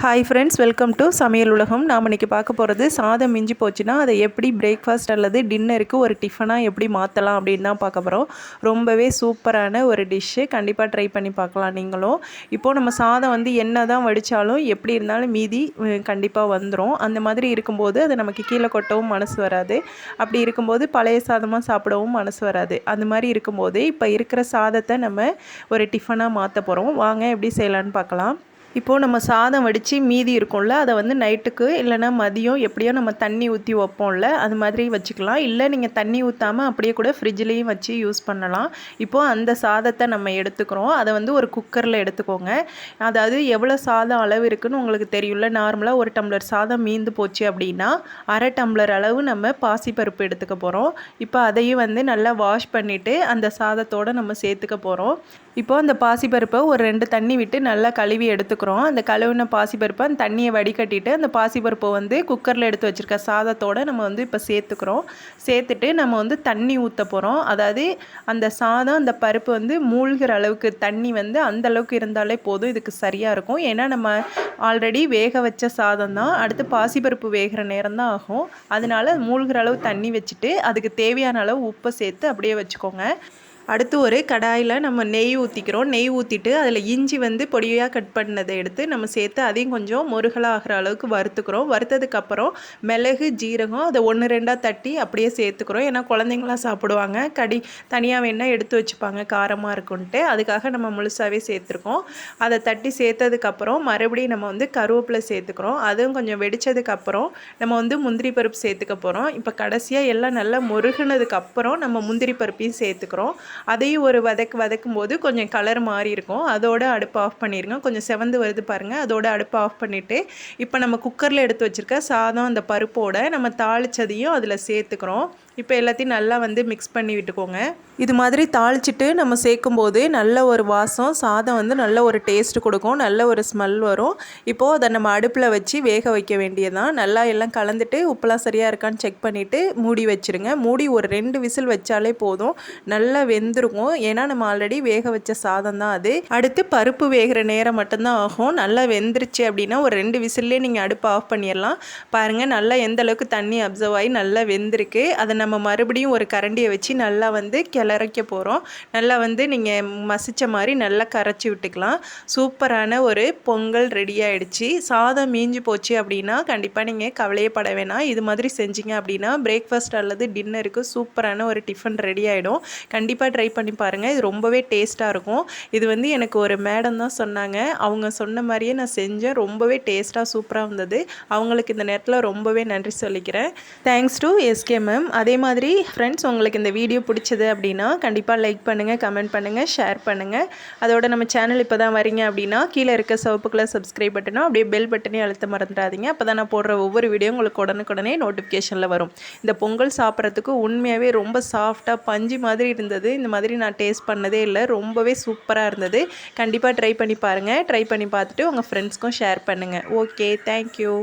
Hi friends, welcome to சமையல் உலகம். நாம் இன்றைக்கி பார்க்க போகிறது சாதம் மிஞ்சி போச்சுன்னா அதை எப்படி பிரேக்ஃபாஸ்ட் அல்லது டின்னருக்கு ஒரு டிஃபனாக எப்படி மாற்றலாம் அப்படின்னு தான் பார்க்க போகிறோம். ரொம்பவே சூப்பரான ஒரு டிஷ்ஷு, கண்டிப்பாக ட்ரை பண்ணி பார்க்கலாம் நீங்களும். இப்போது நம்ம சாதம் என்ன தான் வடித்தாலும் எப்படி இருந்தாலும் மீதி கண்டிப்பாக வந்துடும். அந்த மாதிரி இருக்கும்போது அதை நமக்கு கீழே கொட்டவும் மனசு வராது. அப்படி இருக்கும்போது பழைய சாதமாக சாப்பிடவும் மனசு வராது. அந்த மாதிரி இருக்கும்போது இப்போ இருக்கிற சாதத்தை நம்ம ஒரு டிஃபனாக மாற்ற போகிறோம். வாங்க எப்படி செய்யலான்னு பார்க்கலாம். இப்போது நம்ம சாதம் வடித்து மீதி இருக்கும்ல, அதை நைட்டுக்கு இல்லைனா மதியம் எப்படியோ நம்ம தண்ணி ஊற்றி வைப்போம்ல, அது மாதிரி வச்சுக்கலாம். இல்லை நீங்கள் தண்ணி ஊற்றாமல் அப்படியே கூட ஃப்ரிட்ஜ்லேயும் வச்சு யூஸ் பண்ணலாம். இப்போது அந்த சாதத்தை நம்ம எடுத்துக்கிறோம். அதை ஒரு குக்கரில் எடுத்துக்கோங்க. அதாவது எவ்வளோ சாதம் அளவு இருக்குதுன்னு உங்களுக்கு தெரியும்ல. நார்மலாக ஒரு டம்ளர் சாதம் மீந்து போச்சு அப்படின்னா அரை டம்ளர் அளவு நம்ம பாசிப்பருப்பு எடுத்துக்க போகிறோம். இப்போ அதையும் நல்லா வாஷ் பண்ணிவிட்டு அந்த சாதத்தோடு நம்ம சேர்த்துக்க போகிறோம். இப்போது அந்த பாசிப்பருப்பை ஒரு 2 தண்ணி விட்டு நல்லா கழுவி எடுத்துக்கிறோம். அந்த கழுவின பாசிப்பருப்பை அந்த தண்ணியை வடிகட்டிட்டு அந்த பாசிப்பருப்பை குக்கரில் எடுத்து வச்சுருக்க சாதத்தோடு நம்ம இப்போ சேர்த்துக்கிறோம். சேர்த்துட்டு நம்ம தண்ணி ஊற்ற போகிறோம். அதாவது அந்த சாதம் அந்த பருப்பு மூழ்கிற அளவுக்கு தண்ணி அந்த அளவுக்கு இருந்தாலே போதும், இதுக்கு சரியாக இருக்கும். ஏன்னா நம்ம ஆல்ரெடி வேக வச்ச சாதம் தான், அடுத்து பாசிப்பருப்பு வேகிற நேரம் தான் ஆகும். அதனால மூழ்கிற அளவு தண்ணி வச்சுட்டு அதுக்கு தேவையான அளவு உப்பை சேர்த்து அப்படியே வச்சுக்கோங்க. அடுத்து ஒரு கடாயில் நம்ம நெய் ஊற்றிக்கிறோம். நெய் ஊற்றிட்டு அதில் இஞ்சி பொடியாக கட் பண்ணதை எடுத்து நம்ம சேர்த்து அதையும் கொஞ்சம் முருகலாகிற அளவுக்கு வறுத்துக்கிறோம். வறுத்ததுக்கப்புறம் மிளகு, ஜீரகம் அதை 1-2 தட்டி அப்படியே சேர்த்துக்கிறோம். ஏன்னா குழந்தைங்களாம் சாப்பிடுவாங்க, தனியாக வேணால் எடுத்து வச்சுப்பாங்க காரமாக இருக்குன்ட்டு. அதுக்காக நம்ம முழுசாகவே சேர்த்துருக்கோம். அதை தட்டி சேர்த்ததுக்கப்புறம் மறுபடியும் நம்ம கருவேப்பிலை சேர்த்துக்கிறோம். அதுவும் கொஞ்சம் வெடித்ததுக்கப்புறம் நம்ம முந்திரி பருப்பு சேர்த்துக்க போகிறோம். இப்போ கடைசியாக எல்லாம் நல்லா முருகினதுக்கப்புறம் நம்ம முந்திரி பருப்பையும் சேர்த்துக்கிறோம். அதையும் ஒரு வதக்கும் போது கொஞ்சம் கலர் மாறி இருக்கும். அதோட அடுப்பு ஆஃப் பண்ணிடுங்க. கொஞ்சம் செவந்து வருது பாருங்கள். அதோட அடுப்பு ஆஃப் பண்ணிவிட்டு இப்போ நம்ம குக்கரில் எடுத்து வச்சுருக்க சாதம் அந்த பருப்போடு நம்ம தாளித்ததையும் அதில் சேர்த்துக்கிறோம். இப்போ எல்லாத்தையும் நல்லா மிக்ஸ் பண்ணி விட்டுக்கோங்க. இது மாதிரி தாளிச்சிட்டு நம்ம சேர்க்கும்போது நல்ல ஒரு வாசம், சாதம் நல்ல ஒரு டேஸ்ட் கொடுக்கும், நல்ல ஒரு ஸ்மெல் வரும். இப்போது அதை நம்ம அடுப்பில் வச்சு வேக வைக்க வேண்டியதான். நல்லா எல்லாம் கலந்துட்டு உப்புலாம் சரியாக இருக்கான்னு செக் பண்ணிவிட்டு மூடி வச்சுருங்க. மூடி ஒரு 2 விசில் வச்சாலே போதும், நல்லா வெந்திருக்கும். ஏன்னா நம்ம ஆல்ரெடி வேக வச்ச சாதம் தான் அது. அடுத்து பருப்பு வேகிற நேரம் மட்டும்தான் ஆகும். நல்லா வெந்துருச்சு அப்படின்னா ஒரு 2 விசில்லே நீங்கள் அடுப்பு ஆஃப் பண்ணிடலாம். பாருங்கள் நல்லா எந்த அளவுக்கு தண்ணி அப்சர்வ் ஆகி நல்லா வெந்திருக்கு. அதை நம்ம மறுபடியும் ஒரு கரண்டியை வச்சு நல்லா கிளறிக்க போகிறோம். நல்லா நீங்கள் மசிச்ச மாதிரி நல்லா கரைச்சி விட்டுக்கலாம். சூப்பரான ஒரு பொங்கல் ரெடி ஆகிடுச்சு. சாதம் மீஞ்சு போச்சு அப்படின்னா கண்டிப்பாக நீங்கள் கவலையே பட வேணாம். இது மாதிரி செஞ்சீங்க அப்படின்னா பிரேக்ஃபாஸ்ட் அல்லது டின்னருக்கு சூப்பரான ஒரு டிஃபன் ரெடி ஆகிடும். கண்டிப்பாக ட்ரை பண்ணி பாருங்கள். இது ரொம்பவே டேஸ்ட்டாக இருக்கும். இது எனக்கு ஒரு மேடம் தான் சொன்னாங்க. அவங்க சொன்ன மாதிரியே நான் செஞ்சேன். ரொம்பவே டேஸ்ட்டாக சூப்பராக இருந்தது. அவங்களுக்கு இந்த நேரத்தில் ரொம்பவே நன்றி சொல்லிக்கிறேன். Thanks to SK ma'am. அதே மாதிரி ஃப்ரெண்ட்ஸ், உங்களுக்கு இந்த வீடியோ பிடிச்சது அப்படின்னா கண்டிப்பாக லைக் பண்ணுங்கள், கமெண்ட் பண்ணுங்கள், ஷேர் பண்ணுங்கள். அதோட நம்ம சேனல் இப்போ தான் வரீங்க அப்படின்னா கீழே இருக்க சிவப்பு கலர் சப்ஸ்கிரைப் பட்டனும் அப்படியே பெல் பட்டனையும் அழுத்த மறந்துடாதீங்க. அப்போ தான் நான் போடுற ஒவ்வொரு வீடியோ உங்களுக்கு உடனுக்குடனே நோட்டிஃபிகேஷனில் வரும். இந்த பொங்கல் சாப்பிட்றதுக்கு உண்மையாகவே ரொம்ப சாஃப்டாக பஞ்சு மாதிரி இருந்தது. இந்த மாதிரி நான் டேஸ்ட் பண்ணதே இல்லை. ரொம்பவே சூப்பராக இருந்தது. கண்டிப்பாக ட்ரை பண்ணி பாருங்கள். ட்ரை பண்ணி பார்த்துட்டு உங்கள் ஃப்ரெண்ட்ஸ்க்கும் ஷேர் பண்ணுங்கள். Okay, thank you.